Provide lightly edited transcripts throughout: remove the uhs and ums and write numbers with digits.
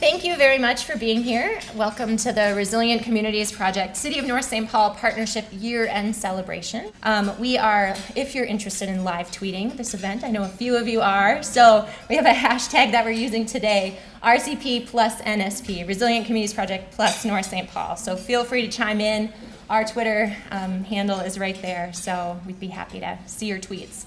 thank you very much for being here. Welcome to the Resilient Communities Project City of North St. Paul Partnership Year-End Celebration. We are, if you're interested in live tweeting this event, I know a few of you are, so we have a hashtag that we're using today, RCP plus NSP, Resilient Communities Project plus North St. Paul. So feel free to chime in. Our Twitter handle is right there, so we'd be happy to see your tweets.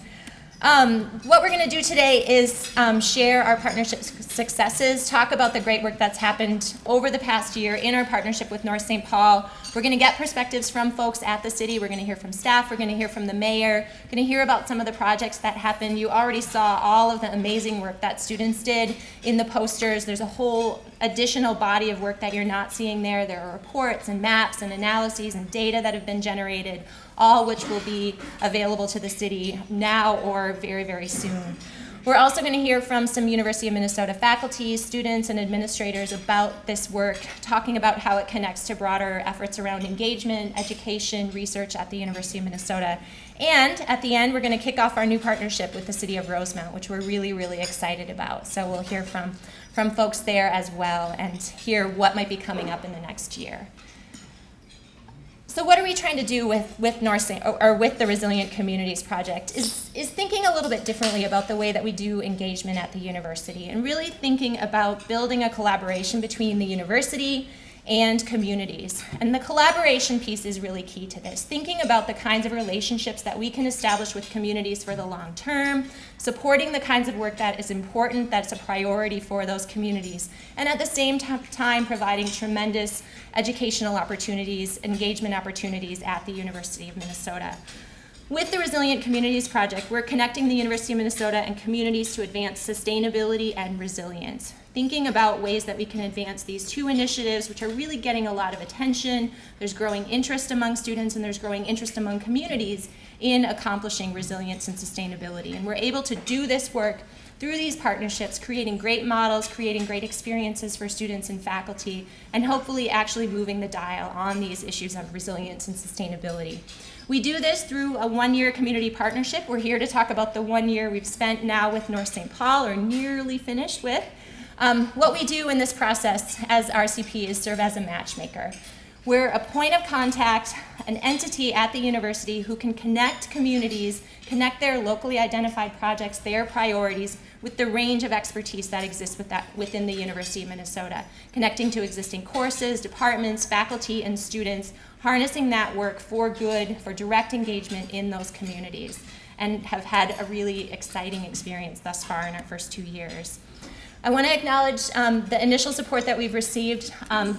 What we're going to do today is share our partnership successes, talk about the great work that's happened over the past year in our partnership with North St. Paul. We're going to get perspectives from folks at the city. We're going to hear from staff. We're going to hear from the mayor. We're going to hear about some of the projects that happened. You already saw all of the amazing work that students did in the posters. There's a whole additional body of work that you're not seeing there. There are reports and maps and analyses and data that have been generated, all which will be available to the city now or very, very soon. We're also going to hear from some University of Minnesota faculty, students, and administrators about this work, talking about how it connects to broader efforts around engagement, education, research at the University of Minnesota. And at the end, we're going to kick off our new partnership with the city of Rosemount, which we're really, really excited about. So we'll hear from folks there as well and hear what might be coming up in the next year. So what are we trying to do with North St. or with the Resilient Communities Project is thinking a little bit differently about the way that we do engagement at the university and really thinking about building a collaboration between the university and communities. And the collaboration piece is really key to this, thinking about the kinds of relationships that we can establish with communities for the long term, supporting the kinds of work that is important, that's a priority for those communities, and at the same time providing tremendous educational opportunities, engagement opportunities at the University of Minnesota. With the Resilient Communities Project, we're connecting the University of Minnesota and communities to advance sustainability and resilience, thinking about ways that we can advance these two initiatives, which are really getting a lot of attention. There's growing interest among students and there's growing interest among communities in accomplishing resilience and sustainability. And we're able to do this work through these partnerships, creating great models, creating great experiences for students and faculty, and hopefully actually moving the dial on these issues of resilience and sustainability. We do this through a one-year community partnership. We're here to talk about the 1 year we've spent now with North St. Paul, or nearly finished with. What we do in this process as RCP is serve as a matchmaker. We're a point of contact, an entity at the university who can connect communities, connect their locally identified projects, their priorities, with the range of expertise that exists within the University of Minnesota, connecting to existing courses, departments, faculty, and students, harnessing that work for good, for direct engagement in those communities, and have had a really exciting experience thus far in our first 2 years. I want to acknowledge the initial support that we've received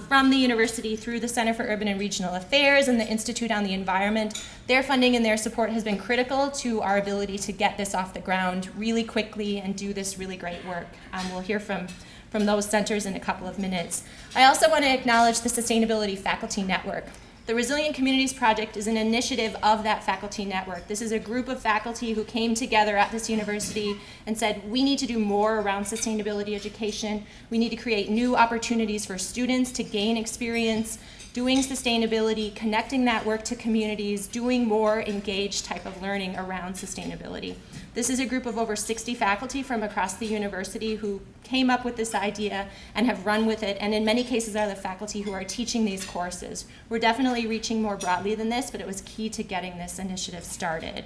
from the university through the Center for Urban and Regional Affairs and the Institute on the Environment. Their funding and their support has been critical to our ability to get this off the ground really quickly and do this really great work. We'll hear from those centers in a couple of minutes. I also want to acknowledge the Sustainability Faculty Network. The Resilient Communities Project is an initiative of that faculty network. This is a group of faculty who came together at this university and said, we need to do more around sustainability education. We need to create new opportunities for students to gain experience doing sustainability, connecting that work to communities, doing more engaged type of learning around sustainability. This is a group of over 60 faculty from across the university who came up with this idea and have run with it, and in many cases are the faculty who are teaching these courses. We're definitely reaching more broadly than this, but it was key to getting this initiative started.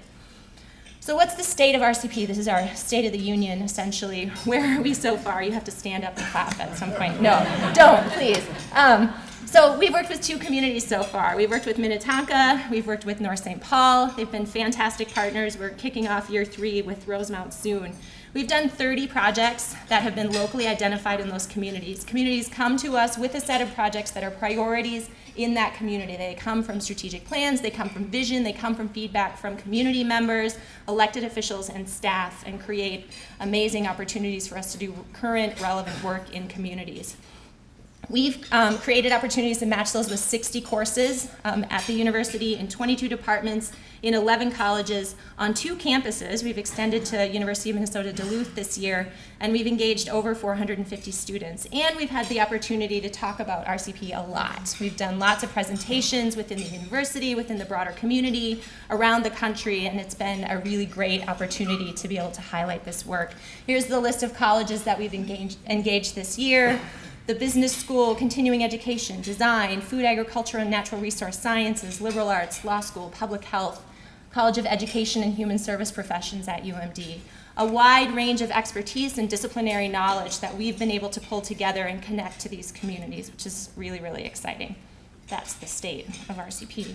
So what's the state of RCP? This is our State of the Union, essentially. Where are we so far? You have to stand up and clap at some point. No, don't, please. So we've worked with 2 communities so far. We've worked with Minnetonka, we've worked with North St. Paul. They've been fantastic partners. We're kicking off year 3 with Rosemount soon. We've done 30 projects that have been locally identified in those communities. Communities come to us with a set of projects that are priorities in that community. They come from strategic plans, they come from vision, they come from feedback from community members, elected officials, and staff, and create amazing opportunities for us to do current, relevant work in communities. We've created opportunities to match those with 60 courses at the university in 22 departments in 11 colleges on 2 campuses. We've extended to University of Minnesota Duluth this year, and we've engaged over 450 students. And we've had the opportunity to talk about RCP a lot. We've done lots of presentations within the university, within the broader community, around the country, and it's been a really great opportunity to be able to highlight this work. Here's the list of colleges that we've engaged this year. the business school, continuing education, design, food, agriculture, and natural resource sciences, liberal arts, law school, public health, College of Education and Human Service Professions at UMD. A wide range of expertise and disciplinary knowledge that we've been able to pull together and connect to these communities, which is really, really exciting. That's the state of RCP.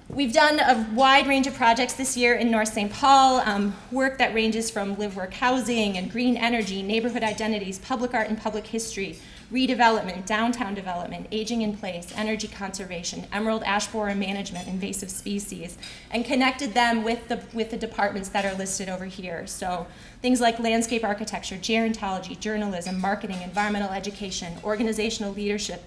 We've done a wide range of projects this year in North St. Paul, work that ranges from live-work housing and green energy, neighborhood identities, public art and public history, redevelopment, downtown development, aging in place, energy conservation, emerald ash borer management, invasive species, and connected them with the departments that are listed over here. So things like landscape architecture, gerontology, journalism, marketing, environmental education, organizational leadership,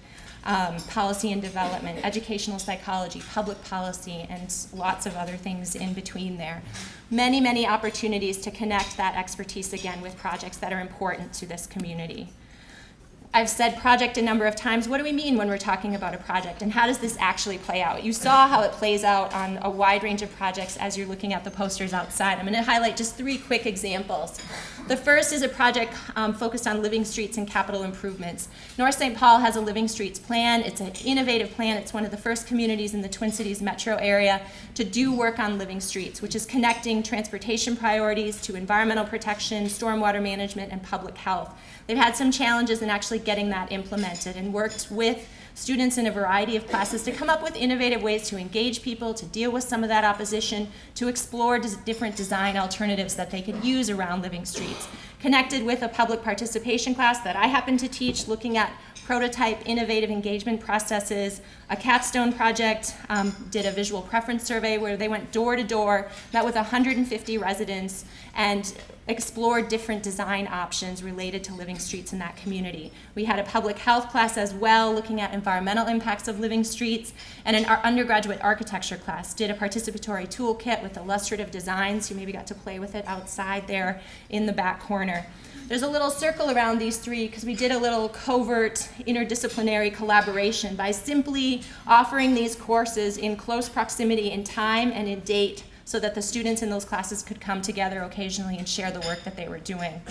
policy and development, educational psychology, public policy, and lots of other things in between there. Many, many opportunities to connect that expertise again with projects that are important to this community. I've said project a number of times. What do we mean when we're talking about a project, and how does this actually play out? You saw how it plays out on a wide range of projects as you're looking at the posters outside. I'm going to highlight just 3 quick examples. The first is a project focused on living streets and capital improvements. North St. Paul has a living streets plan. It's an innovative plan. It's one of the first communities in the Twin Cities metro area to do work on living streets, which is connecting transportation priorities to environmental protection, stormwater management, and public health. They've had some challenges in actually getting that implemented, and worked with students in a variety of classes to come up with innovative ways to engage people, to deal with some of that opposition, to explore different design alternatives that they could use around living streets. Connected with a public participation class that I happen to teach, looking at prototype innovative engagement processes. A capstone project did a visual preference survey where they went door to door, met with 150 residents, and explored different design options related to living streets in that community. We had a public health class as well, looking at environmental impacts of living streets, and an undergraduate architecture class did a participatory toolkit with illustrative designs. You maybe got to play with it outside there in the back corner. There's a little circle around these 3 because we did a little covert interdisciplinary collaboration by simply offering these courses in close proximity in time and in date, so that the students in those classes could come together occasionally and share the work that they were doing,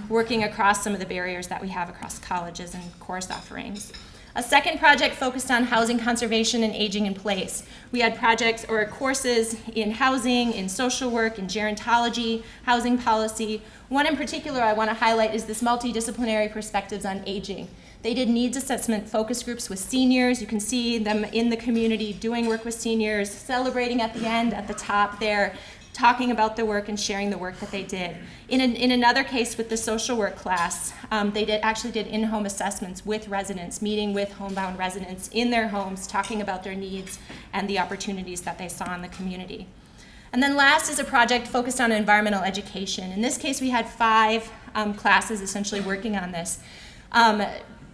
working across some of the barriers that we have across colleges and course offerings. A second project focused on housing conservation and aging in place. We had projects or courses in housing, in social work, in gerontology, housing policy. One in particular I want to highlight is this multidisciplinary perspectives on aging. They did needs assessment focus groups with seniors. You can see them in the community doing work with seniors, celebrating at the end, at the top there, talking about the work and sharing the work that they did. In another case with the social work class, they actually did in-home assessments with residents, meeting with homebound residents in their homes, talking about their needs and the opportunities that they saw in the community. And then last is a project focused on environmental education. In this case, we had 5 classes essentially working on this.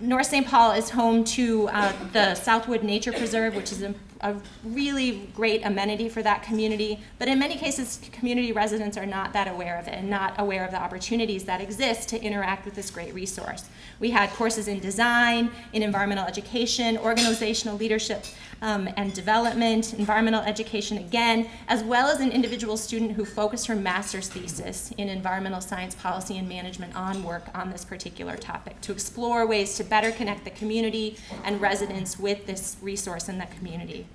North St. Paul is home to the Southwood Nature Preserve, which is a really great amenity for that community. But in many cases, community residents are not that aware of it and not aware of the opportunities that exist to interact with this great resource. We had courses in design, in environmental education, organizational leadership and development, environmental education again, as well as an individual student who focused her master's thesis in environmental science policy and management on work on this particular topic, to explore ways to better connect the community and residents with this resource in the community.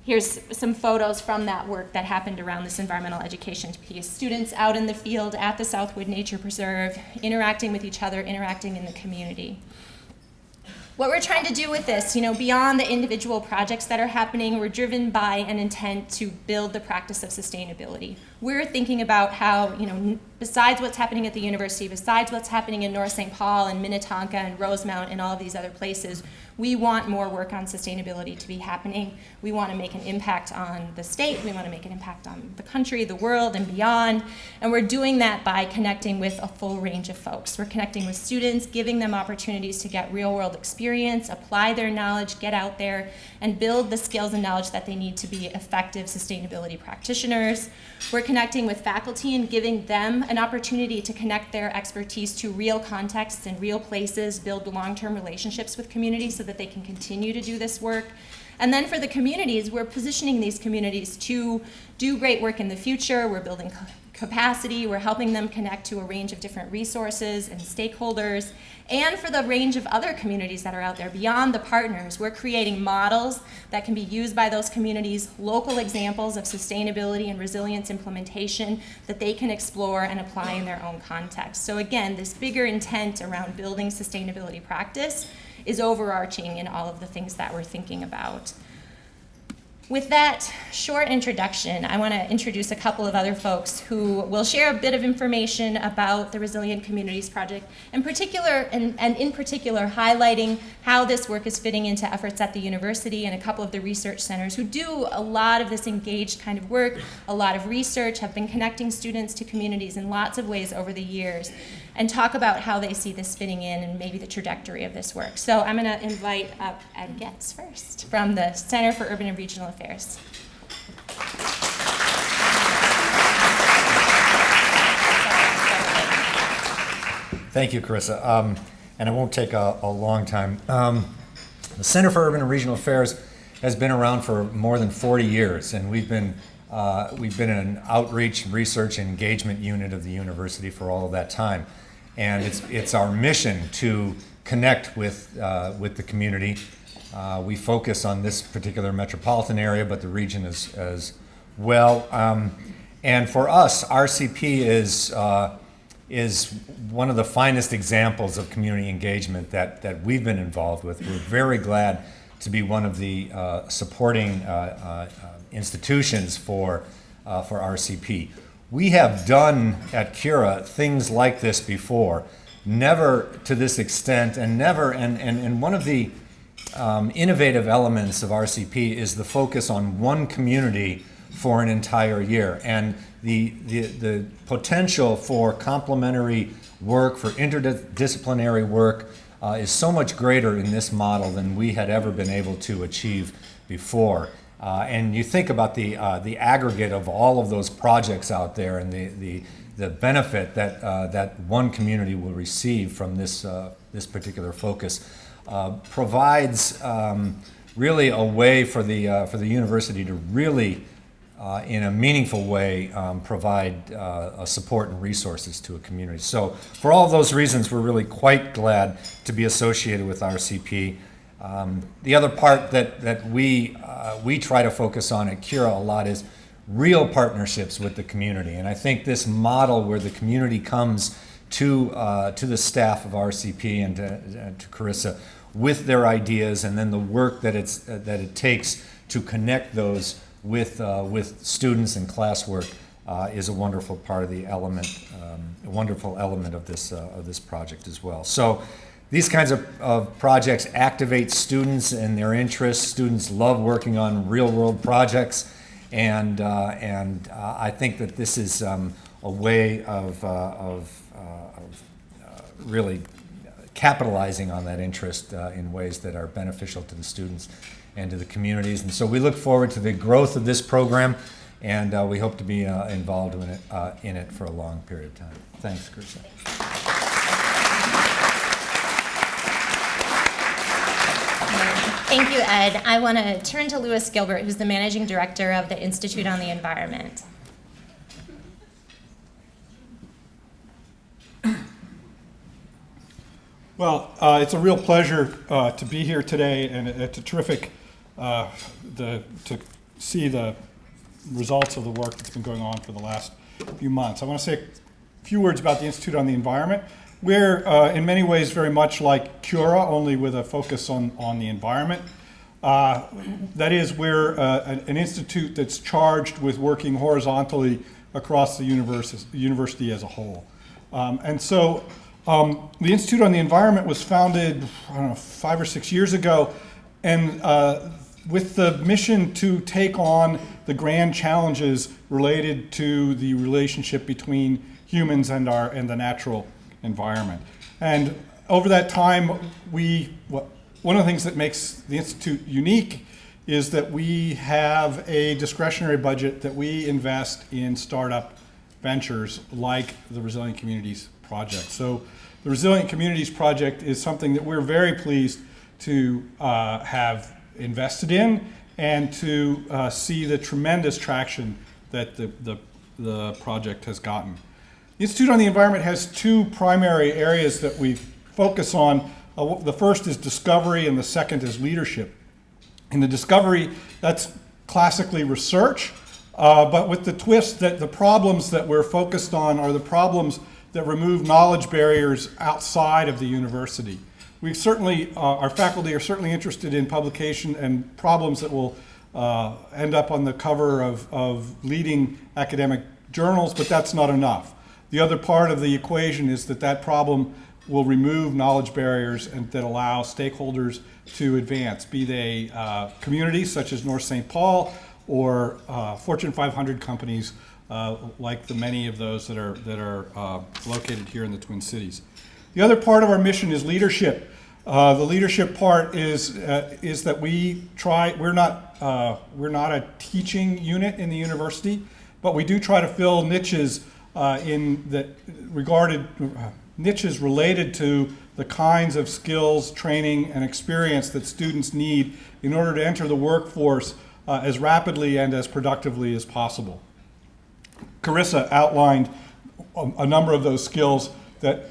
Here's some photos from that work that happened around this environmental education piece. Students out in the field at the Southwood Nature Preserve, interacting with each other, interacting in the community. What we're trying to do with this, beyond the individual projects that are happening, we're driven by an intent to build the practice of sustainability. We're thinking about how, besides what's happening at the university, besides what's happening in North St. Paul and Minnetonka and Rosemount and all of these other places, we want more work on sustainability to be happening. We want to make an impact on the state. We want to make an impact on the country, the world, and beyond. And we're doing that by connecting with a full range of folks. We're connecting with students, giving them opportunities to get real-world experience, apply their knowledge, get out there, and build the skills and knowledge that they need to be effective sustainability practitioners. We're connecting with faculty and giving them an opportunity to connect their expertise to real contexts and real places, build long-term relationships with communities so that they can continue to do this work. And then for the communities, we're positioning these communities to do great work in the future. We're building capacity. We're helping them connect to a range of different resources and stakeholders. And for the range of other communities that are out there beyond the partners, we're creating models that can be used by those communities, local examples of sustainability and resilience implementation that they can explore and apply in their own context. So again, this bigger intent around building sustainability practice is overarching in all of the things that we're thinking about. With that short introduction, I want to introduce a couple of other folks who will share a bit of information about the Resilient Communities Project, in particular highlighting how this work is fitting into efforts at the university and a couple of the research centers who do a lot of this engaged kind of work, a lot of research, have been connecting students to communities in lots of ways over the years, and talk about how they see this fitting in and maybe the trajectory of this work. So I'm going to invite up Ed Getz first from the Center for Urban and Regional Affairs. Thank you, Carissa. And it won't take a long time. The Center for Urban and Regional Affairs has been around for more than 40 years, and we've been an outreach, research, and engagement unit of the university for all of that time. And it's our mission to connect with the community. We focus on this particular metropolitan area, but the region as well. And for us, RCP is one of the finest examples of community engagement that we've been involved with. We're very glad to be one of the supporting institutions for RCP. We have done at Cura things like this before, never to this extent, and one of the innovative elements of RCP is the focus on one community for an entire year, and the potential for complementary work, for interdisciplinary work, is so much greater in this model than we had ever been able to achieve before. And you think about the aggregate of all of those projects out there and the benefit that one community will receive from this particular focus provides really a way for the university to really in a meaningful way provide support and resources to a community. So for all those reasons, we're really quite glad to be associated with RCP. The other part that we try to focus on at Cura a lot is real partnerships with the community, and I think this model where the community comes to the staff of RCP and to Carissa with their ideas, and then the work that it takes to connect those with students and classwork is a wonderful part of the element, a wonderful element of this project as well. So. These kinds of projects activate students and their interests. Students love working on real-world projects, and I think that this is a way of really capitalizing on that interest in ways that are beneficial to the students and to the communities. And so we look forward to the growth of this program, and we hope to be involved in it for a long period of time. Thanks, Krista. Thank you, Ed. I want to turn to Louis Gilbert, who's the Managing Director of the Institute on the Environment. Well, it's a real pleasure to be here today, and it's a terrific to see the results of the work that's been going on for the last few months. I want to say a few words about the Institute on the Environment. We're in many ways very much like Cura, only with a focus on the environment. That is, we're an institute that's charged with working horizontally across the university as a whole. And so the Institute on the Environment was founded, 5 or 6 years ago, and with the mission to take on the grand challenges related to the relationship between humans and the natural environment. And over that time, one of the things that makes the Institute unique is that we have a discretionary budget that we invest in startup ventures like the Resilient Communities Project. So the Resilient Communities Project is something that we're very pleased to have invested in and to see the tremendous traction that the the project has gotten. The Institute on the Environment has two primary areas that we focus on. The first is discovery and the second is leadership. In the discovery, that's classically research, but with the twist that the problems that we're focused on are the problems that remove knowledge barriers outside of the university. We certainly, our faculty are certainly interested in publication and problems that will end up on the cover of leading academic journals, but that's not enough. The other part of the equation is that problem will remove knowledge barriers and that allow stakeholders to advance, be they communities such as North St. Paul or Fortune 500 companies like the many of those that are located here in the Twin Cities. The other part of our mission is leadership. The leadership part is that we're not a teaching unit in the university, but we do try to fill niches niches related to the kinds of skills, training, and experience that students need in order to enter the workforce as rapidly and as productively as possible. Carissa outlined a number of those skills that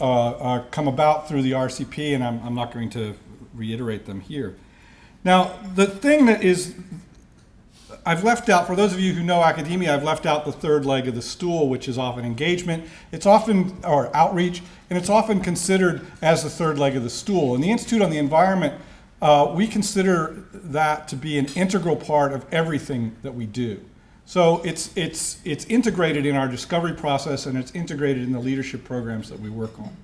come about through the RCP, and I'm not going to reiterate them here. Now, the thing that I've left out, for those of you who know academia, I've left out the third leg of the stool, which is often engagement. Or outreach, and it's often considered as the third leg of the stool. In the Institute on the Environment, we consider that to be an integral part of everything that we do. So it's integrated in our discovery process, and it's integrated in the leadership programs that we work on.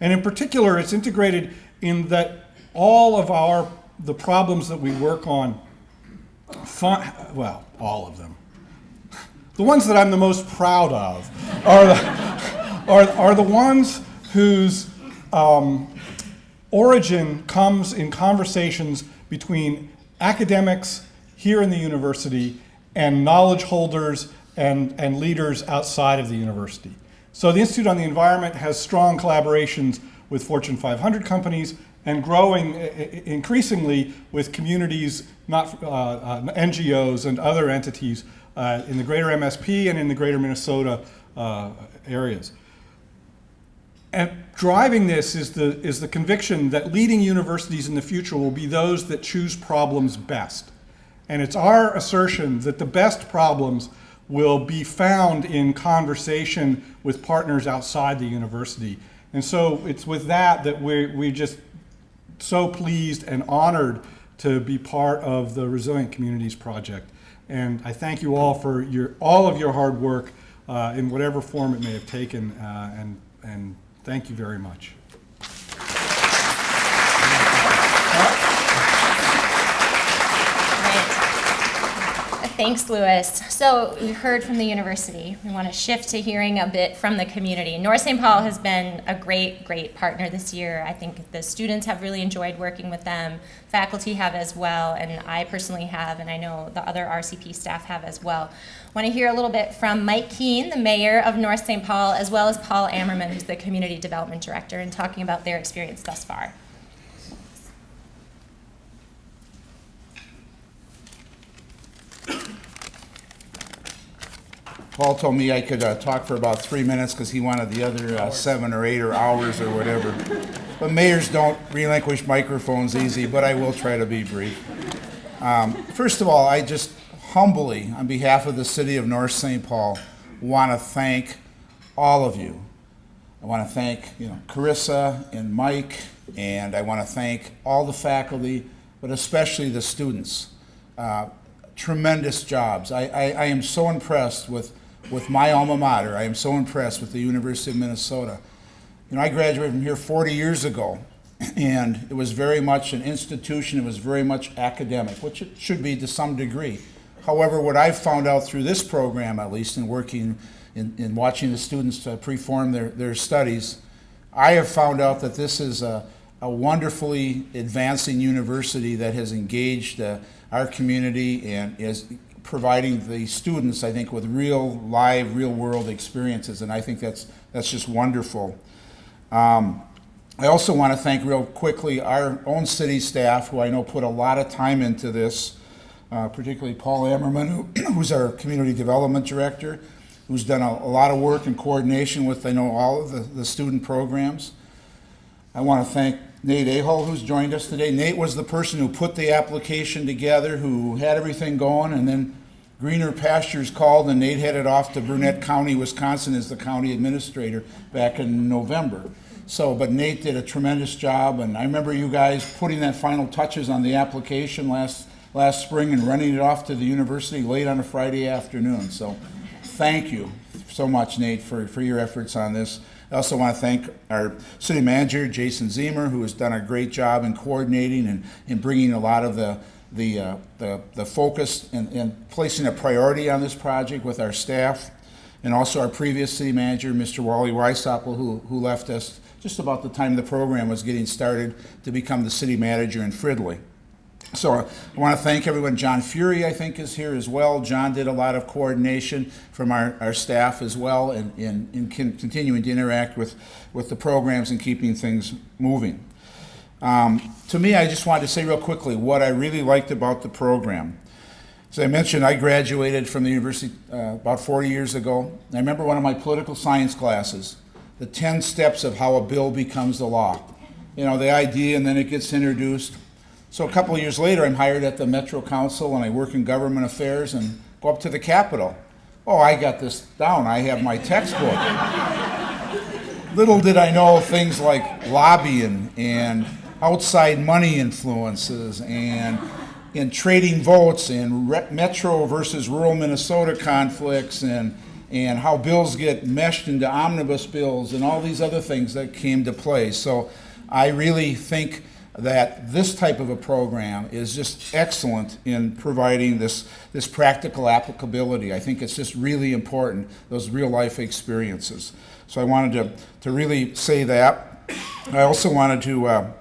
And in particular, it's integrated in that all of the problems that we work on, all of them. The ones that I'm the most proud of are the ones whose origin comes in conversations between academics here in the university and knowledge holders and leaders outside of the university. So the Institute on the Environment has strong collaborations with Fortune 500 companies and growing increasingly with communities, NGOs and other entities in the greater MSP and in the greater Minnesota areas. And driving this is the conviction that leading universities in the future will be those that choose problems best. And it's our assertion that the best problems will be found in conversation with partners outside the university. And so it's with that we're just so pleased and honored to be part of the Resilient Communities Project. And I thank you all for all of your hard work in whatever form it may have taken, and thank you very much. Thanks, Louis. So you heard from the university. We want to shift to hearing a bit from the community. North St. Paul has been a great, great partner this year. I think the students have really enjoyed working with them. Faculty have as well, and I personally have, and I know the other RCP staff have as well. I want to hear a little bit from Mike Keene, the mayor of North St. Paul, as well as Paul Ammerman, who's the community development director, and talking about their experience thus far. Paul told me I could talk for about 3 minutes because he wanted the other 7 or 8 or hours or whatever. But mayors don't relinquish microphones easy, but I will try to be brief. First of all, I just humbly, on behalf of the city of North St. Paul, want to thank all of you. I want to thank Carissa and Mike, and I want to thank all the faculty, but especially the students. Tremendous jobs. I am so impressed with my alma mater. I am so impressed with the University of Minnesota. I graduated from here 40 years ago, and it was very much an institution. It was very much academic, which it should be to some degree. However, what I've found out through this program, at least in working in watching the students perform their studies, I have found out that this is a wonderfully advancing university that has engaged our community and is providing the students, I think, with real live, real world experiences, and I think that's just wonderful. I also want to thank real quickly our own city staff, who I know put a lot of time into this, particularly Paul Ammerman, who's our community development director, who's done a lot of work in coordination with, I know, all of the student programs. I want to thank Nate Ahol, who's joined us today. Nate was the person who put the application together, who had everything going, and then Greener Pastures called, and Nate headed off to Brunette County, Wisconsin, as the county administrator back in November. So, but Nate did a tremendous job, and I remember you guys putting that final touches on the application last spring and running it off to the university late on a Friday afternoon. So, thank you so much, Nate, for your efforts on this. I also want to thank our city manager, Jason Zemer, who has done a great job in coordinating and in bringing a lot of the focus and placing a priority on this project with our staff, and also our previous city manager, Mr. Wally Weisapel, who left us just about the time the program was getting started to become the city manager in Fridley. So I want to thank everyone. John Fury, I think, is here as well. John did a lot of coordination from our staff as well, and in continuing to interact with the programs and keeping things moving. To me, I just wanted to say real quickly what I really liked about the program. As I mentioned, I graduated from the university about 40 years ago. I remember one of my political science classes, the 10 steps of how a bill becomes the law. You know, the idea, and then it gets introduced. So a couple of years later, I'm hired at the Metro Council, and I work in government affairs and go up to the Capitol. Oh, I got this down. I have my textbook. Little did I know things like lobbying and outside money influences and in trading votes and metro versus rural Minnesota conflicts and how bills get meshed into omnibus bills and all these other things that came to play. So I really think that this type of a program is just excellent in providing this practical applicability. I think it's just really important, those real life experiences. So I wanted to really say that. I also wanted to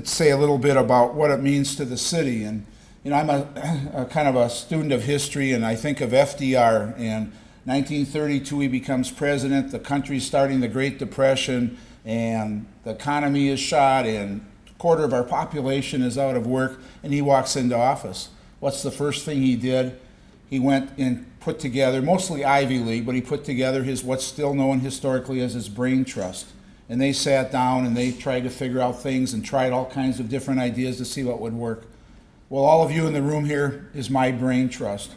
say a little bit about what it means to the city. And you know, I'm a kind of a student of history, and I think of FDR. And 1932, he becomes president. The country's starting the Great Depression, and the economy is shot, and a quarter of our population is out of work, and he walks into office. What's the first thing he did? He went and put together, mostly Ivy League, but he put together what's still known historically as his brain trust. And they sat down and they tried to figure out things and tried all kinds of different ideas to see what would work. Well, all of you in the room here is my brain trust.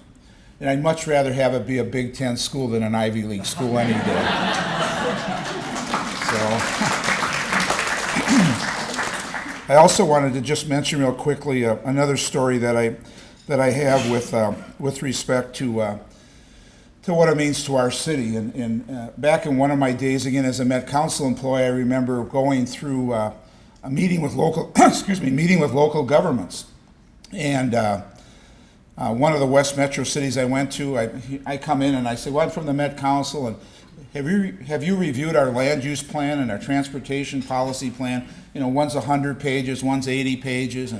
And I'd much rather have it be a Big Ten school than an Ivy League school any day. I also wanted to just mention real quickly another story that I have with respect to what it means to our city. And back in one of my days, again as a Met Council employee, I remember going through a meeting with local meeting with local governments. And one of the West Metro cities I went to, I come in and I say, well, I'm from the Met Council, and have you reviewed our land use plan and our transportation policy plan? You know, one's 100 pages, one's 80 pages,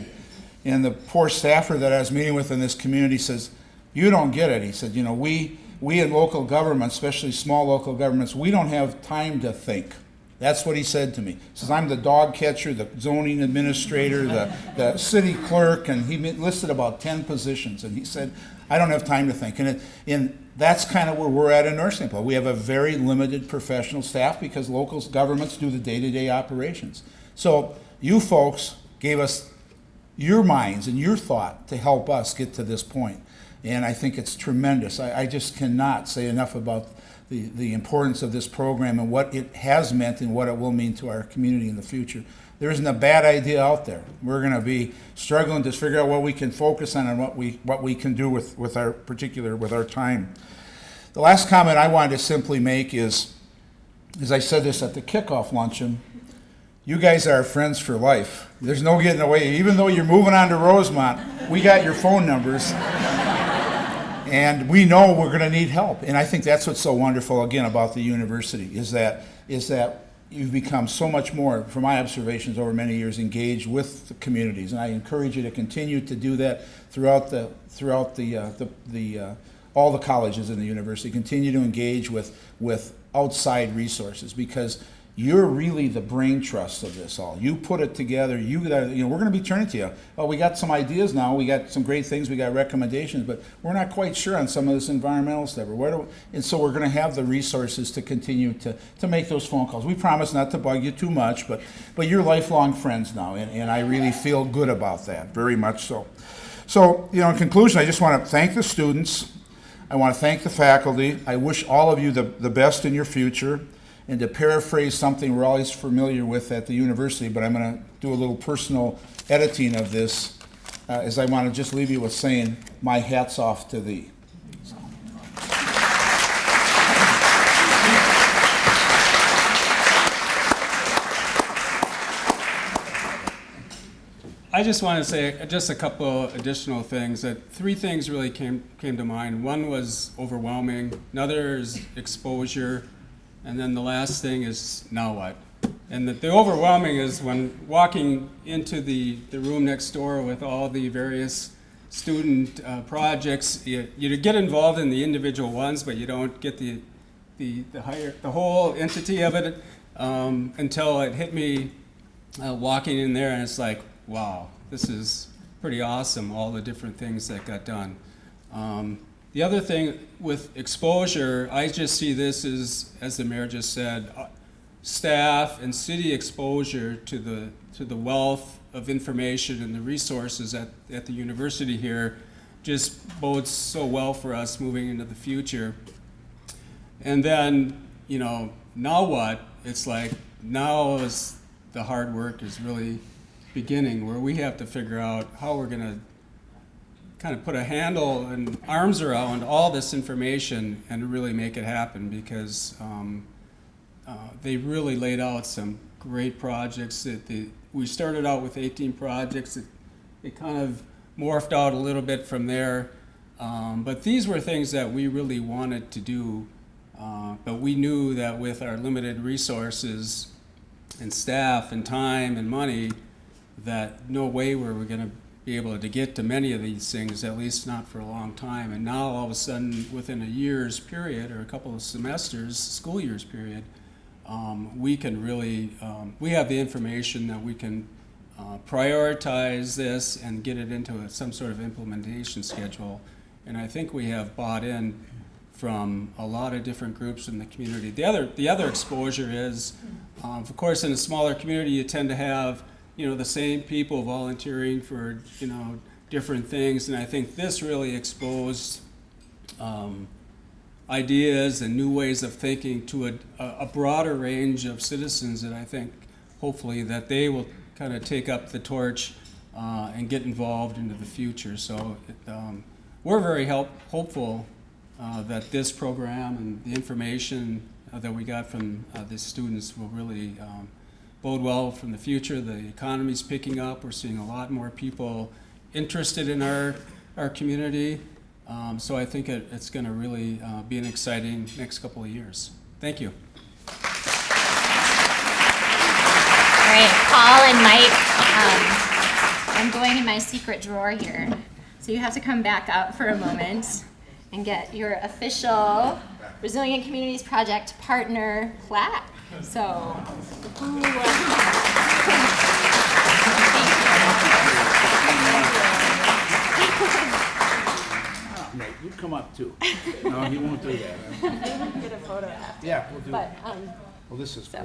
and the poor staffer that I was meeting with in this community says, you don't get it. He said, you know, we in local government, especially small local governments, we don't have time to think. That's what he said to me. He says, I'm the dog catcher, the zoning administrator, the city clerk, and he listed about 10 positions. And he said, I don't have time to think. And that's kind of where we're at in North St. Paul. We have a very limited professional staff because local governments do the day-to-day operations. So you folks gave us your minds and your thought to help us get to this point. And I think it's tremendous. I just cannot say enough about the importance of this program and what it has meant and what it will mean to our community in the future. There isn't a bad idea out there. We're going to be struggling to figure out what we can focus on and what we can do with our time. The last comment I wanted to simply make is, as I said this at the kickoff luncheon, you guys are our friends for life. There's no getting away. Even though you're moving on to Rosemont, we got your phone numbers. And we know we're going to need help. And I think that's what's so wonderful, again, about the university, is that you've become so much more, from my observations over many years, engaged with the communities. And I encourage you to continue to do that throughout all the colleges in the university. Continue to engage with outside resources, because you're really the brain trust of this all. You put it together. We're going to be turning to you. Oh, we got some ideas now. We got some great things. We got recommendations, but we're not quite sure on some of this environmental stuff. And so we're going to have the resources to continue to make those phone calls. We promise not to bug you too much, but you're lifelong friends now, and I really feel good about that, very much so. So, in conclusion, I just want to thank the students. I want to thank the faculty. I wish all of you the best in your future. And to paraphrase something we're always familiar with at the university, but I'm going to do a little personal editing of this, is I want to just leave you with saying, my hat's off to thee. So. I just want to say just a couple additional things. That 3 things really came to mind. One was overwhelming. Another is exposure. And then the last thing is, now what? And the overwhelming is when walking into the room next door with all the various student projects, you get involved in the individual ones, but you don't get the whole entity of it until it hit me walking in there, and it's like, wow, this is pretty awesome, all the different things that got done. The other thing with exposure, I just see this as the mayor just said, staff and city exposure to the wealth of information and the resources at the university here just bodes so well for us moving into the future. And then, now what? It's like, now is the hard work is really beginning, where we have to figure out how we're going to kind of put a handle and arms around all this information and really make it happen, because they really laid out some great projects. We started out with 18 projects. It kind of morphed out a little bit from there. But these were things that we really wanted to do. But we knew that with our limited resources and staff and time and money, that no way were we going to be able to get to many of these things, at least not for a long time. And now all of a sudden, within a year's period or a couple of semesters, school years period, we can really, we have the information that we can prioritize this and get it into some sort of implementation schedule. And I think we have bought in from a lot of different groups in the community. The other exposure is, of course, in a smaller community, you tend to have the same people volunteering for, different things. And I think this really exposed ideas and new ways of thinking to a broader range of citizens, that I think, hopefully, that they will kind of take up the torch and get involved into the future. So we're very hopeful that this program and the information that we got from the students will really bode well from the future. The economy's picking up. We're seeing a lot more people interested in our community. So I think it's going to really be an exciting next couple of years. Thank you. All right, Paul and Mike, I'm going in my secret drawer here. So you have to come back up for a moment and get your official Resilient Communities Project partner plaque. So, Nate, you come up too. No, he won't do that. I wouldn't get a photo after. Yeah, we'll do But, it. Well, this is great.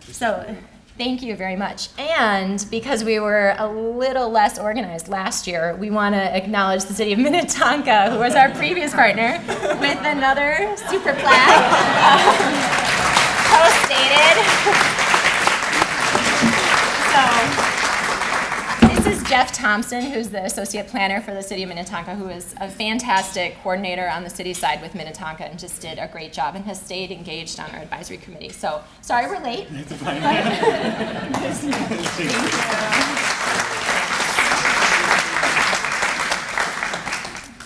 So, thank you very much. And because we were a little less organized last year, we want to acknowledge the city of Minnetonka, who was our previous partner, with another super plaque, post-dated. So, this is Jeff Thompson, who's the associate planner for the city of Minnetonka, who is a fantastic coordinator on the city side with Minnetonka and just did a great job and has stayed engaged on our advisory committee. So, sorry we're late.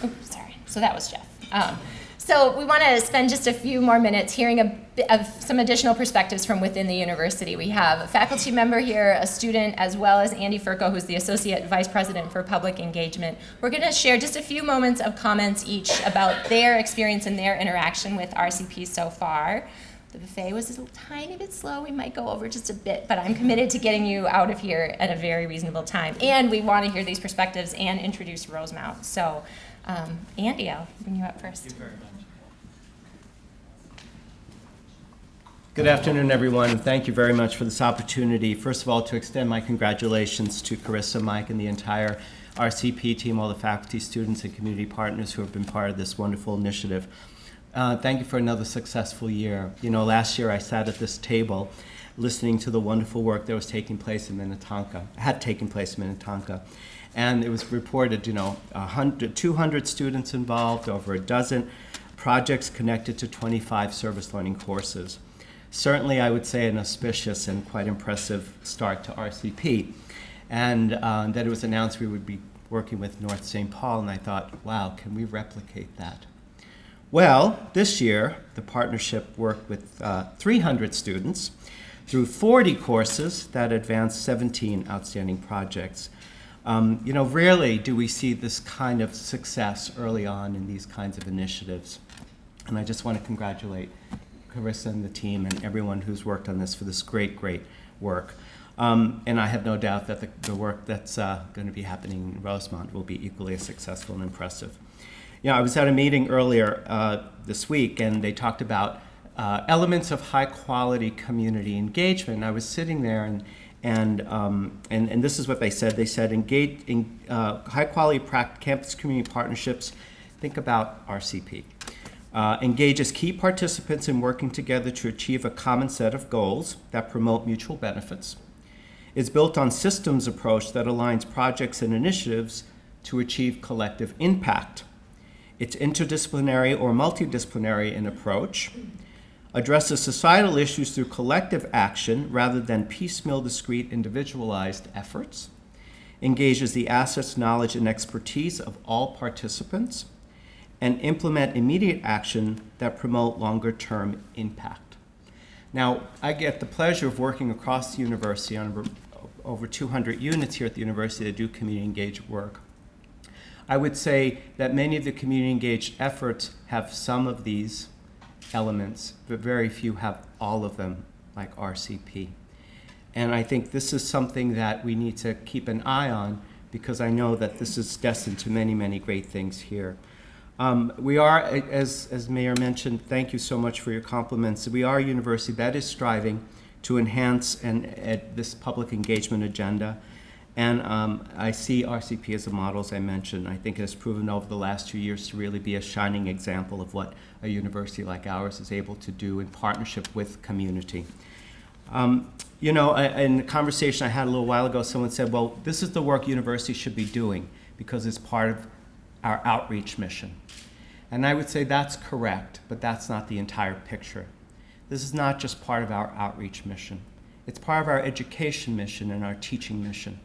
Oops, sorry. So that was Jeff. So we want to spend just a few more minutes hearing a bit of some additional perspectives from within the university. We have a faculty member here, a student, as well as Andy Furco, who's the Associate Vice President for Public Engagement. We're going to share just a few moments of comments each about their experience and their interaction with RCP so far. The buffet was a tiny bit slow. We might go over just a bit, but I'm committed to getting you out of here at a very reasonable time. And we want to hear these perspectives and introduce Rosemount. So, Andy, I'll bring you up first. Thank you very much. Good afternoon, everyone, and thank you very much for this opportunity. First of all, to extend my congratulations to Carissa, Mike, and the entire RCP team, all the faculty, students, and community partners who have been part of this wonderful initiative. Thank you for another successful year. You know, last year I sat at this table listening to the wonderful work that was taking place in Minnetonka, had taken place in Minnetonka. And it was reported, 200 students involved, over a dozen projects connected to 25 service learning courses. Certainly, I would say an auspicious and quite impressive start to RCP. And that it was announced we would be working with North St. Paul, and I thought, wow, can we replicate that? Well, this year, the partnership worked with 300 students through 40 courses that advanced 17 outstanding projects. Rarely do we see this kind of success early on in these kinds of initiatives. And I just want to congratulate Carissa and the team and everyone who's worked on this for this great, great work. And I have no doubt that the work that's going to be happening in Rosemount will be equally as successful and impressive. I was at a meeting earlier this week, and they talked about elements of high-quality community engagement. I was sitting there, and this is what they said. They said, engage in high-quality campus community partnerships. Think about RCP. Engages key participants in working together to achieve a common set of goals that promote mutual benefits. Is built on systems approach that aligns projects and initiatives to achieve collective impact. It's interdisciplinary or multidisciplinary in approach, addresses societal issues through collective action rather than piecemeal, discrete, individualized efforts, engages the assets, knowledge, and expertise of all participants, and implement immediate action that promote longer-term impact. Now, I get the pleasure of working across the university on over 200 units here at the university that do community engaged work. I would say that many of the community engaged efforts have some of these elements, but very few have all of them, like RCP. And I think this is something that we need to keep an eye on, because I know that this is destined to many, many great things here. We are, as Mayor mentioned, thank you so much for your compliments. We are a university that is striving to enhance this public engagement agenda. And I see RCP as a model, as I mentioned. I think it has proven over the last 2 years to really be a shining example of what a university like ours is able to do in partnership with community. In the conversation I had a little while ago, someone said, well, this is the work universities should be doing because it's part of our outreach mission. And I would say that's correct, but that's not the entire picture. This is not just part of our outreach mission. It's part of our education mission and our teaching mission,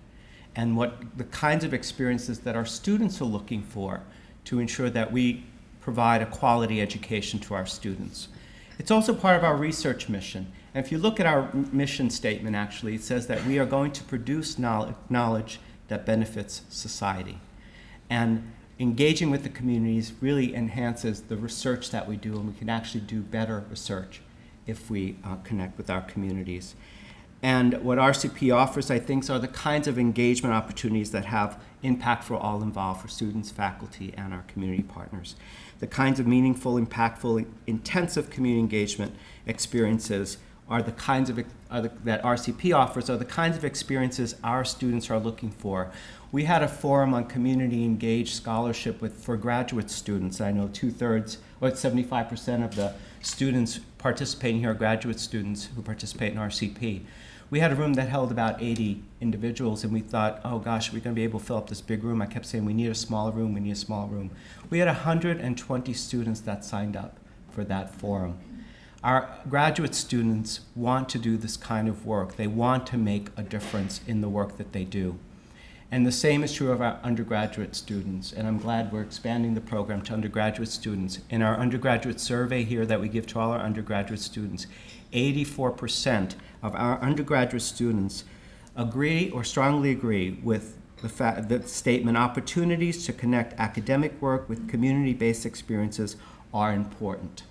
and what the kinds of experiences that our students are looking for to ensure that we provide a quality education to our students. It's also part of our research mission. And if you look at our mission statement, actually, it says that we are going to produce knowledge that benefits society. And engaging with the communities really enhances the research that we do, and we can actually do better research if we connect with our communities. And what RCP offers, I think, are the kinds of engagement opportunities that have impact for all involved, for students, faculty, and our community partners. The kinds of meaningful, impactful, intensive community engagement experiences are the kinds of that RCP offers, are the kinds of experiences our students are looking for. We had a forum on community engaged scholarship for graduate students. I know 75% of the students participating here are graduate students who participate in RCP. We had a room that held about 80 individuals, and we thought, oh gosh, we're going to be able to fill up this big room. I kept saying, we need a smaller room, we need a smaller room. We had 120 students that signed up for that forum. Our graduate students want to do this kind of work. They want to make a difference in the work that they do. And the same is true of our undergraduate students, and I'm glad we're expanding the program to undergraduate students. In our undergraduate survey here that we give to all our undergraduate students, 84% of our undergraduate students agree or strongly agree with the statement, opportunities to connect academic work with community-based experiences are important.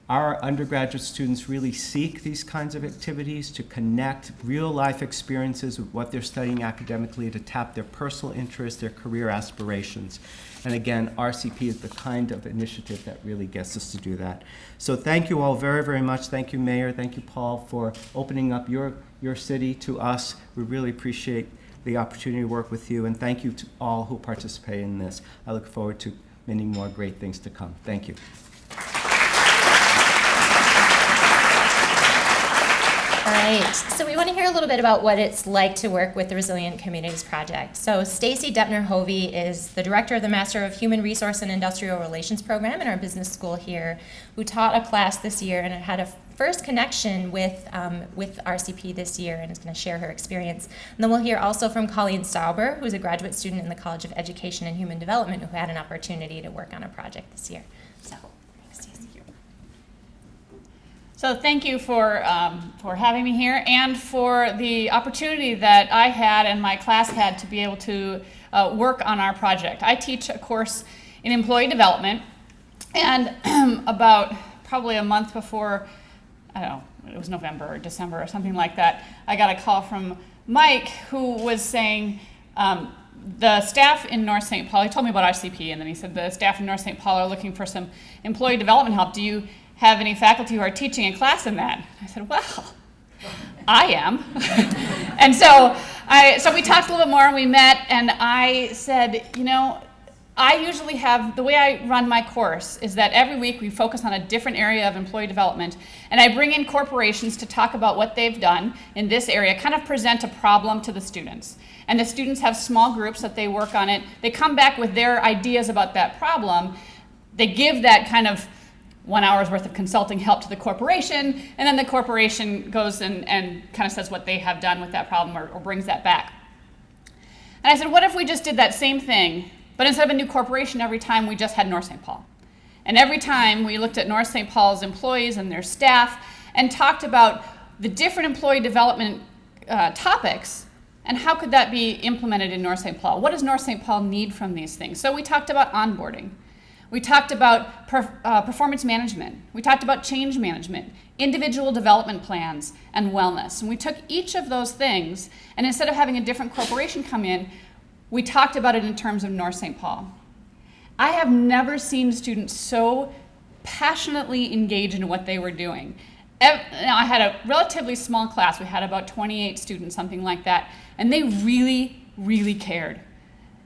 Our undergraduate students really seek these kinds of activities to connect real-life experiences with what they're studying academically, to tap their personal interests, their career aspirations. And again, RCP is the kind of initiative that really gets us to do that. So thank you all very, very much. Thank you, Mayor. Thank you, Paul, for opening up your city to us. We really appreciate the opportunity to work with you. And thank you to all who participate in this. I look forward to many more great things to come. Thank you. All right, so we want to hear a little bit about what it's like to work with the Resilient Communities Project. So Stacy Deppner-Hovey is the director of the Master of Human Resource and Industrial Relations program in our business school here, who taught a class this year and had a first connection with RCP this year, and is going to share her experience. And then we'll hear also from Colleen Sauber, who's a graduate student in the College of Education and Human Development, who had an opportunity to work on a project this year. So, thanks, Stacy. So thank you for having me here, and for the opportunity that I had and my class had to be able to work on our project. I teach a course in employee development, and about probably a month before, I don't know, it was November or December or something like that, I got a call from Mike, who was saying, the staff in North St. Paul, he told me about RCP, and then he said the staff in North St. Paul are looking for some employee development help. Do you have any faculty who are teaching a class in that? I said, well, I am. And so we talked a little bit more, and we met, and I said, you know, I usually have, the way I run my course is that every week we focus on a different area of employee development, and I bring in corporations to talk about what they've done in this area, kind of present a problem to the students. And the students have small groups that they work on it. They come back with their ideas about that problem. They give that kind of 1 hour's worth of consulting help to the corporation, and then the corporation goes and kind of says what they have done with that problem, or brings that back. And I said, what if we just did that same thing, but instead of a new corporation, every time we just had North St. Paul? And every time we looked at North St. Paul's employees and their staff and talked about the different employee development topics, and how could that be implemented in North St. Paul? What does North St. Paul need from these things? So we talked about onboarding. We talked about performance management. We talked about change management, individual development plans, and wellness. And we took each of those things, and instead of having a different corporation come in, we talked about it in terms of North St. Paul. I have never seen students so passionately engaged in what they were doing. Now, I had a relatively small class. We had about 28 students, something like that, and they really, really cared.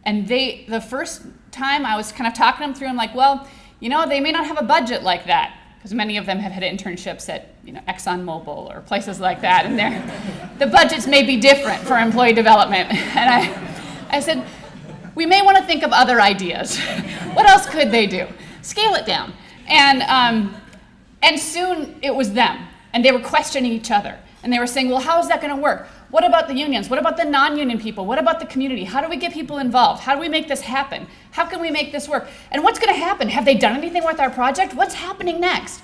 And the first time I was kind of talking them through, I'm like, well, you know, they may not have a budget like that, because many of them have had internships at, you know, ExxonMobil or places like that, and the budgets may be different for employee development. And I said, we may want to think of other ideas. What else could they do? Scale it down. And soon it was them, and they were questioning each other, and they were saying, well, how is that going to work? What about the unions? What about the non-union people? What about the community? How do we get people involved? How do we make this happen? How can we make this work? And what's going to happen? Have they done anything with our project? What's happening next?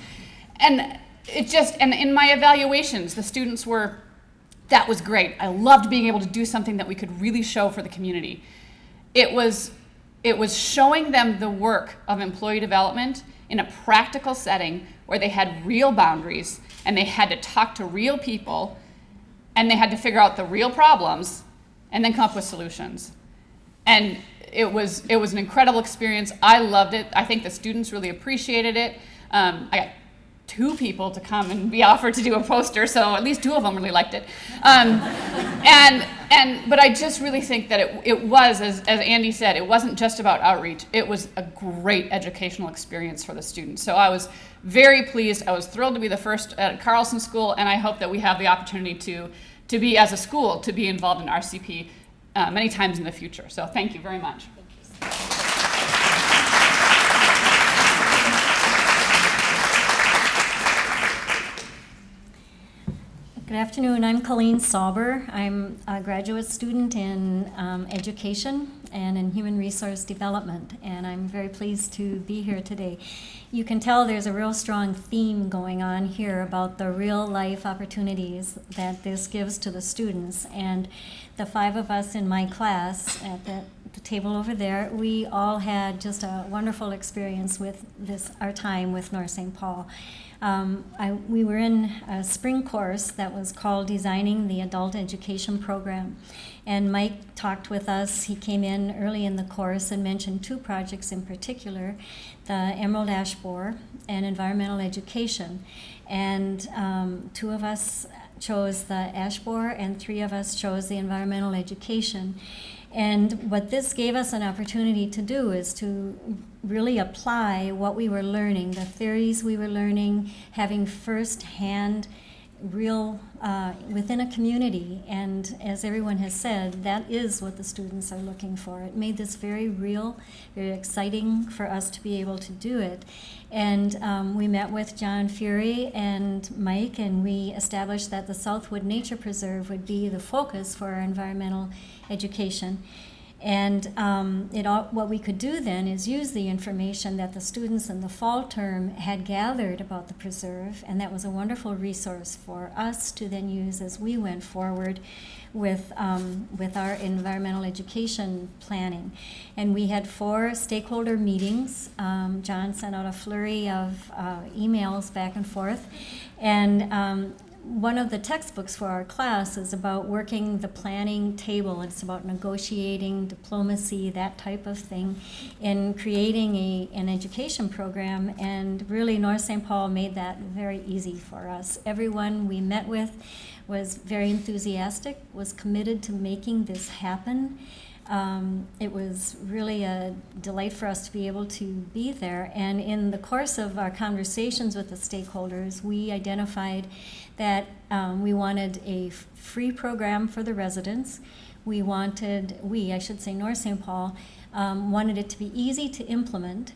And and in my evaluations, the students were, that was great. I loved being able to do something that we could really show for the community. It was showing them the work of employee development in a practical setting where they had real boundaries, and they had to talk to real people, and they had to figure out the real problems and then come up with solutions. And it was an incredible experience. I loved it. I think the students really appreciated it. I got 2 people to come and be offered to do a poster, so at least 2 of them really liked it. But I just really think that it was, as Andy said, it wasn't just about outreach. It was a great educational experience for the students. So I was very pleased. I was thrilled to be the first at Carlson School, and I hope that we have the opportunity to be, as a school, to be involved in RCP many times in the future. So thank you very much. Good afternoon. I'm Colleen Sauber. I'm a graduate student in education and in human resource development, and I'm very pleased to be here today. You can tell there's a real strong theme going on here about the real life opportunities that this gives to the students, and the 5 of us in my class at that the table over there, we all had just a wonderful experience with our time with North St. Paul. We were in a spring course that was called Designing the Adult Education Program. And Mike talked with us. He came in early in the course and mentioned 2 projects in particular, the Emerald Ash Borer and environmental education. And 2 of us chose the ash borer and 3 of us chose the environmental education. And what this gave us an opportunity to do is to really apply what we were learning, the theories we were learning, having firsthand real within a community. And as everyone has said, that is what the students are looking for. It made this very real, very exciting for us to be able to do it. And we met with John Fury and Mike, and we established that the Southwood Nature Preserve would be the focus for our environmental education. And what we could do then is use the information that the students in the fall term had gathered about the preserve, and that was a wonderful resource for us to then use as we went forward with our environmental education planning. And we had 4 stakeholder meetings. John sent out a flurry of emails back and forth, and one of the textbooks for our class is about working the planning table. It's about negotiating, diplomacy, that type of thing, in creating an education program. And really, North St. Paul made that very easy for us. Everyone we met with was very enthusiastic, was committed to making this happen. It was really a delight for us to be able to be there. And in the course of our conversations with the stakeholders, we identified that we wanted a free program for the residents. I should say North St. Paul, wanted it to be easy to implement.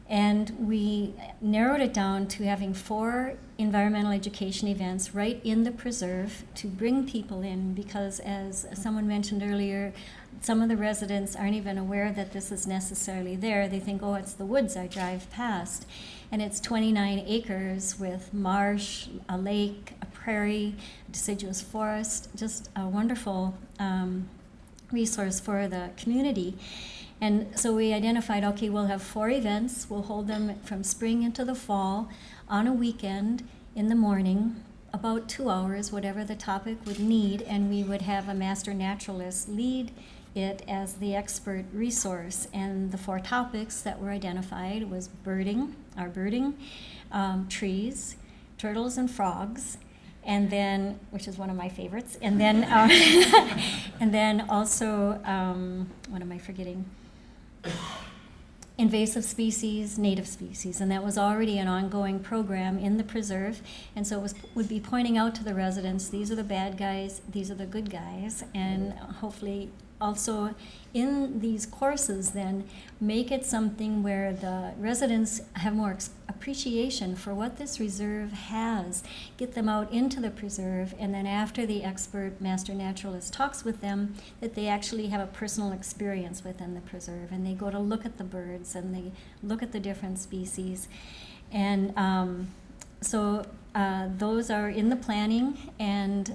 And we narrowed it down to having 4 environmental education events right in the preserve to bring people in, because as someone mentioned earlier, some of the residents aren't even aware that this is necessarily there. They think, oh, it's the woods I drive past. And it's 29 acres with marsh, a lake, a prairie, a deciduous forest, just a wonderful resource for the community. And so we identified, okay, we'll have 4 events. We'll hold them from spring into the fall on a weekend in the morning, about 2 hours, whatever the topic would need, and we would have a master naturalist lead it as the expert resource. And the 4 topics that were identified was birding, trees, turtles and frogs, and then, which is one of my favorites, and then and then also, what am I forgetting? Invasive species, native species, and that was already an ongoing program in the preserve. And so it would be pointing out to the residents, these are the bad guys, these are the good guys, and hopefully also in these courses then make it something where the residents have more appreciation for what this reserve has, get them out into the preserve, and then after the expert master naturalist talks with them, that they actually have a personal experience within the preserve, and they go to look at the birds and they look at the different species. And so those are in the planning, and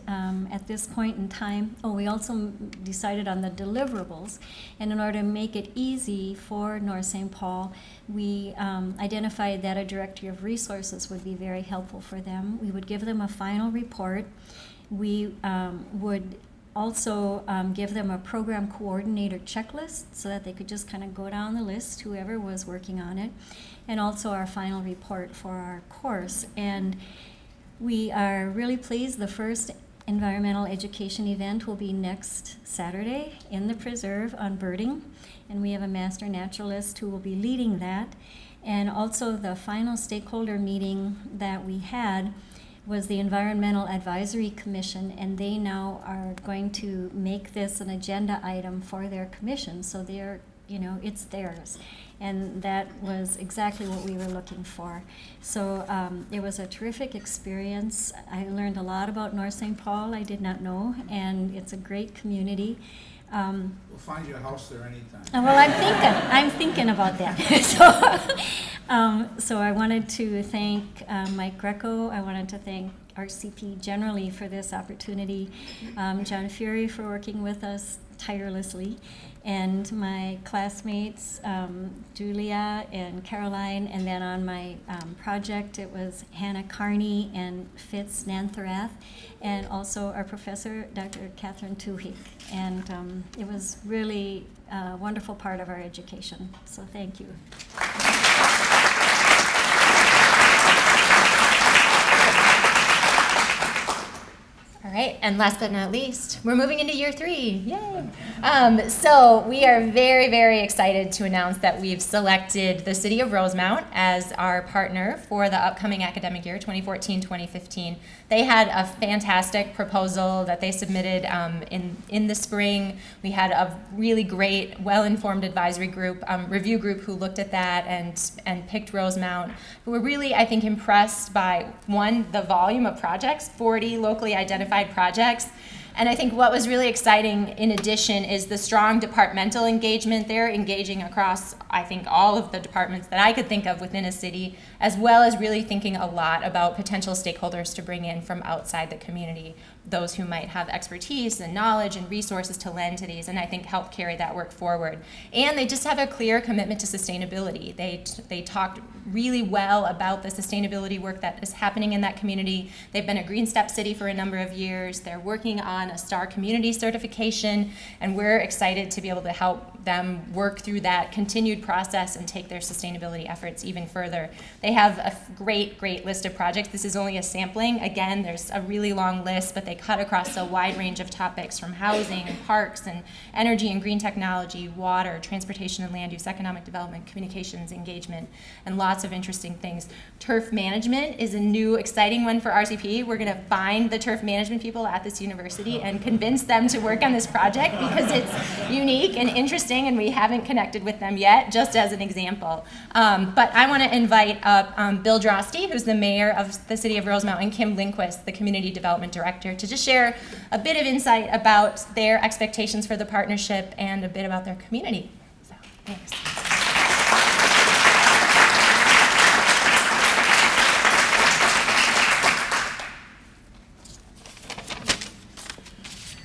at this point in time, we also decided on the deliverables. And in order to make it easy for North St. Paul, we identified that a directory of resources would be very helpful for them. We would give them a final report. We would also give them a program coordinator checklist so that they could just kind of go down the list, whoever was working on it, and also our final report for our course. And we are really pleased. The first environmental education event will be next Saturday in the preserve on birding, and we have a master naturalist who will be leading that. And also the final stakeholder meeting that we had was the Environmental Advisory Commission, and they now are going to make this an agenda item for their commission, so they're, it's theirs. And that was exactly what we were looking for. So it was a terrific experience. I learned a lot about North St. Paul I did not know, and it's a great community. We'll find you a house there anytime. Well, I'm thinking about that. So I wanted to thank Mike Greco. I wanted to thank RCP generally for this opportunity, John Fury for working with us tirelessly, and my classmates, Julia and Caroline, and then on my project it was Hannah Carney and Fitz Nantharath, and also our professor, Dr. Catherine Tuhig. And it was really a wonderful part of our education, so thank you. All right, and last but not least, we're moving into year 3. Yay! So we are very, very excited to announce that we've selected the City of Rosemount as our partner for the upcoming academic year, 2014-2015. They had a fantastic proposal that they submitted in the spring. We had a really great, well-informed advisory group, review group who looked at that and picked Rosemount. We were really, I think, impressed by, one, the volume of projects, 40 locally identified projects. And I think what was really exciting in addition is the strong departmental engagement. They're engaging across, I think, all of the departments that I could think of within a city, as well as really thinking a lot about potential stakeholders to bring in from outside the community, those who might have expertise and knowledge and resources to lend to these, and I think help carry that work forward. And they just have a clear commitment to sustainability. They talked really well about the sustainability work that is happening in that community. They've been a Green Step City for a number of years. They're working on a Star Community certification, and we're excited to be able to help them work through that continued process and take their sustainability efforts even further. They have a great, great list of projects. This is only a sampling. Again, there's a really long list, but they cut across a wide range of topics from housing and parks and energy and green technology, water, transportation and land use, economic development, communications, engagement, and lots of interesting things. Turf management is a new, exciting one for RCP. We're going to find the turf management people at this university and convince them to work on this project because it's unique and interesting, and we haven't connected with them yet, just as an example. But I want to invite up Bill Drosty, who's the mayor of the city of Rosemount, and Kim Lindquist, the community development director, to just share a bit of insight about their expectations for the partnership and a bit about their community. So, thanks.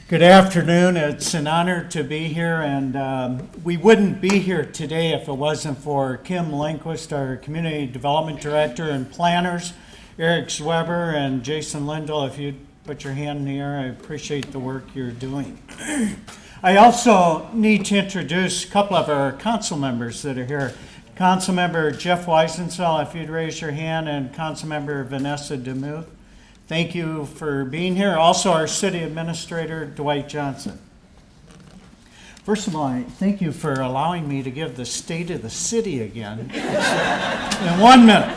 Good afternoon. It's an honor to be here, and we wouldn't be here today if it wasn't for Kim Lindquist, our Community Development Director, and planners, Eric Zweber and Jason Lindell. If you'd put your hand in the air, I appreciate the work you're doing. I also need to introduce a couple of our council members that are here. Councilmember Jeff Weisensell, if you'd raise your hand, and Councilmember Vanessa DeMuth. Thank you for being here. Also, our city administrator, Dwight Johnson. First of all, I thank you for allowing me to give the state of the city again in 1 minute.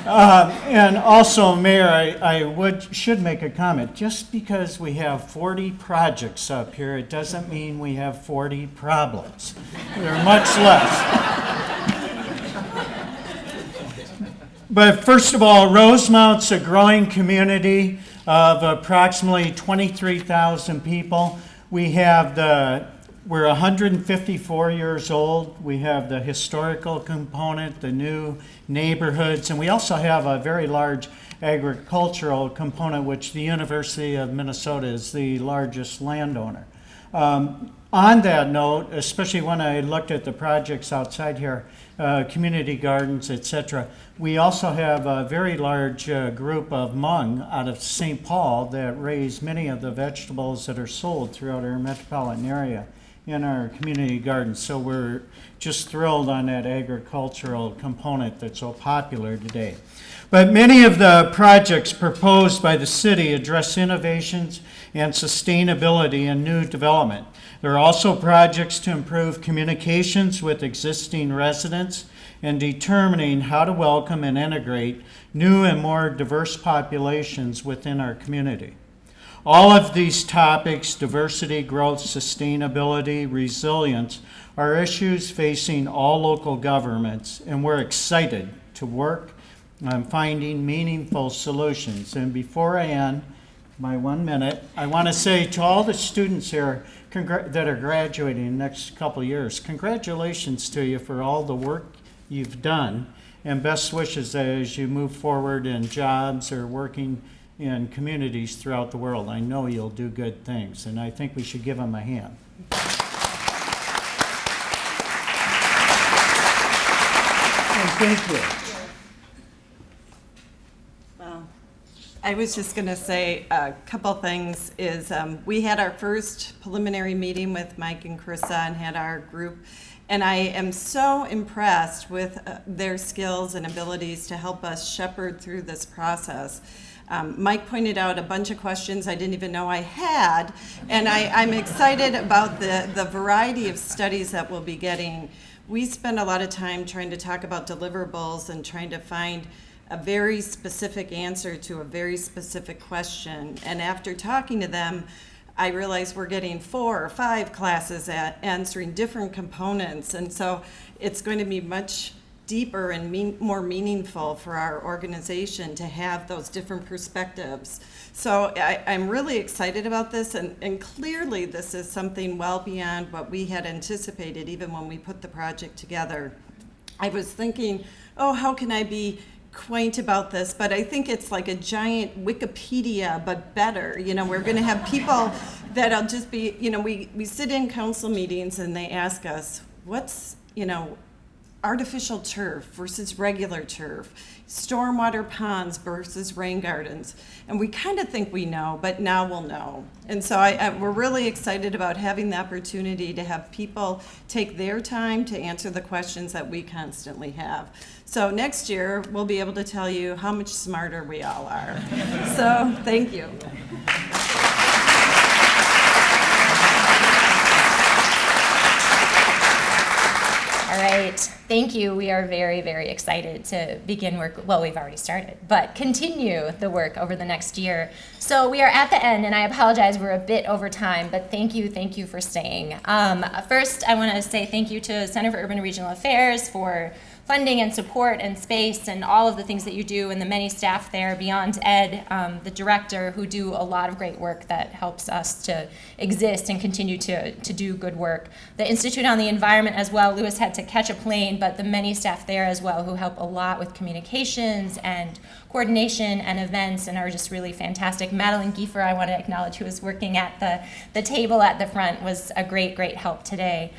And also, Mayor, I should make a comment. Just because we have 40 projects up here, it doesn't mean we have 40 problems. There are much less. But first of all, Rosemount's a growing community of approximately 23,000 people. We're 154 years old. We have the historical component, the new neighborhoods, and we also have a very large agricultural component, which the University of Minnesota is the largest landowner. On that note, especially when I looked at the projects outside here, community gardens, etc., we also have a very large group of Hmong out of St. Paul that raise many of the vegetables that are sold throughout our metropolitan area in our community gardens. So we're just thrilled on that agricultural component that's so popular today. But many of the projects proposed by the city address innovations and sustainability in new development. There are also projects to improve communications with existing residents and determining how to welcome and integrate new and more diverse populations within our community. All of these topics, diversity, growth, sustainability, resilience, are issues facing all local governments, and we're excited to work on finding meaningful solutions. And before I end my 1 minute, I want to say to all the students here that are graduating in the next couple of years, congratulations to you for all the work you've done, and best wishes as you move forward in jobs or working in communities throughout the world. I know you'll do good things, and I think we should give them a hand. And thank you. Well, I was just going to say a couple things is we had our first preliminary meeting with Mike and Carissa and had our group, and I am so impressed with their skills and abilities to help us shepherd through this process. Mike pointed out a bunch of questions I didn't even know I had, and I'm excited about the variety of studies that we'll be getting. We spend a lot of time trying to talk about deliverables and trying to find a very specific answer to a very specific question. And after talking to them, I realized we're getting 4 or 5 classes at answering different components. And so it's going to be much deeper and more meaningful for our organization to have those different perspectives. So I'm really excited about this, and clearly this is something well beyond what we had anticipated even when we put the project together. I was thinking, oh, how can I be quaint about this? But I think it's like a giant Wikipedia, but better. You know, we're going to have people that'll just be, you know, we sit in council meetings and they ask us, what's, you know, artificial turf versus regular turf, stormwater ponds versus rain gardens. And we kind of think we know, but now we'll know. And so we're really excited about having the opportunity to have people take their time to answer the questions that we constantly have. So next year, we'll be able to tell you how much smarter we all are. So thank you. All right, thank you. We are very, very excited to begin work. Well, we've already started, but continue the work over the next year. So we are at the end, and I apologize, we're a bit over time, but thank you for staying. First, I want to say thank you to Center for Urban and Regional Affairs for funding and support and space and all of the things that you do, and the many staff there beyond Ed, the director, who do a lot of great work that helps us to exist and continue to do good work. The Institute on the Environment as well. Lewis had to catch a plane, but the many staff there as well who help a lot with communications and coordination and events and are just really fantastic. Madeline Giefer, I want to acknowledge, who was working at the table at the front, was a great help today.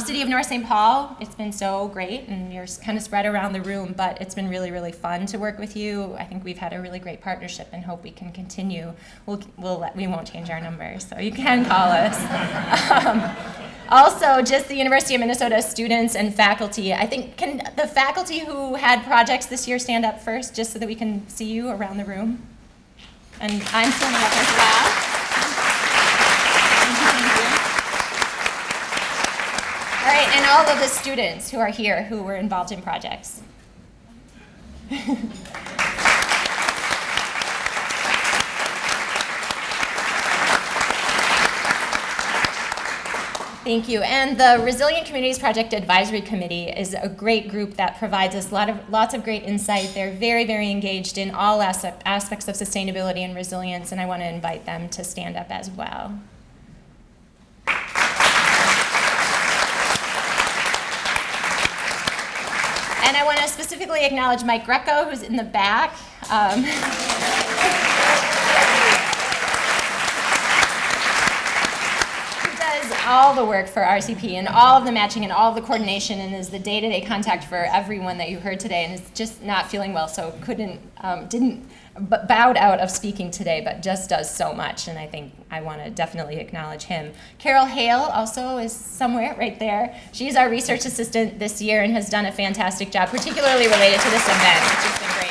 City of North St. Paul, it's been so great, and you're kind of spread around the room, but it's been really, really fun to work with you. I think we've had a really great partnership and hope we can continue. We won't change our number, so you can call us. Also, just the University of Minnesota students and faculty. I think, can the faculty who had projects this year stand up first, just so that we can see you around the room? And I'm standing up as well. Thank you. All right, and all of the students who are here who were involved in projects. Thank you. And the Resilient Communities Project Advisory Committee is a great group that provides us lots of great insight. They're very, very engaged in all aspects of sustainability and resilience, and I want to invite them to stand up as well. And I want to specifically acknowledge Mike Greco, who's in the back. All the work for RCP and all of the matching and all of the coordination, and is the day-to-day contact for everyone that you heard today, and is just not feeling well, so bowed out of speaking today, but just does so much, and I think I want to definitely acknowledge him. Carol Hale also is somewhere right there. She's our research assistant this year and has done a fantastic job, particularly related to this event, which has been great.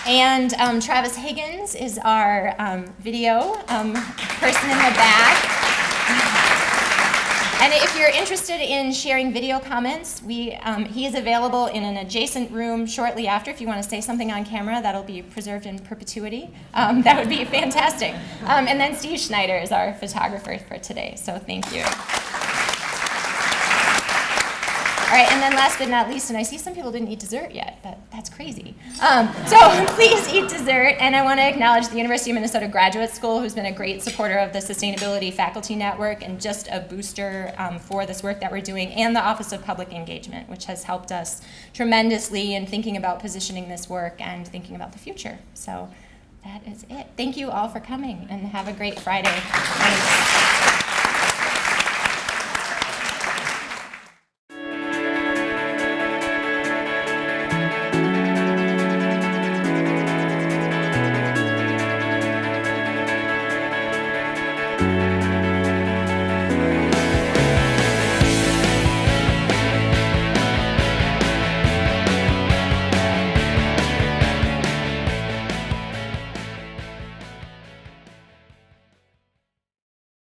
And Travis Higgins is our video person in the back. And if you're interested in sharing video comments, he is available in an adjacent room shortly after. If you want to say something on camera, that'll be preserved in perpetuity. That would be fantastic. And then Steve Schneider is our photographer for today, so thank you. All right, and then last but not least, and I see some people didn't eat dessert yet. That's crazy. So please eat dessert. And I want to acknowledge the University of Minnesota Graduate School, who's been a great supporter of the Sustainability Faculty Network and just a booster for this work that we're doing, and the Office of Public Engagement, which has helped us tremendously in thinking about positioning this work and thinking about the future. So that is it. Thank you all for coming, and have a great Friday. Thanks.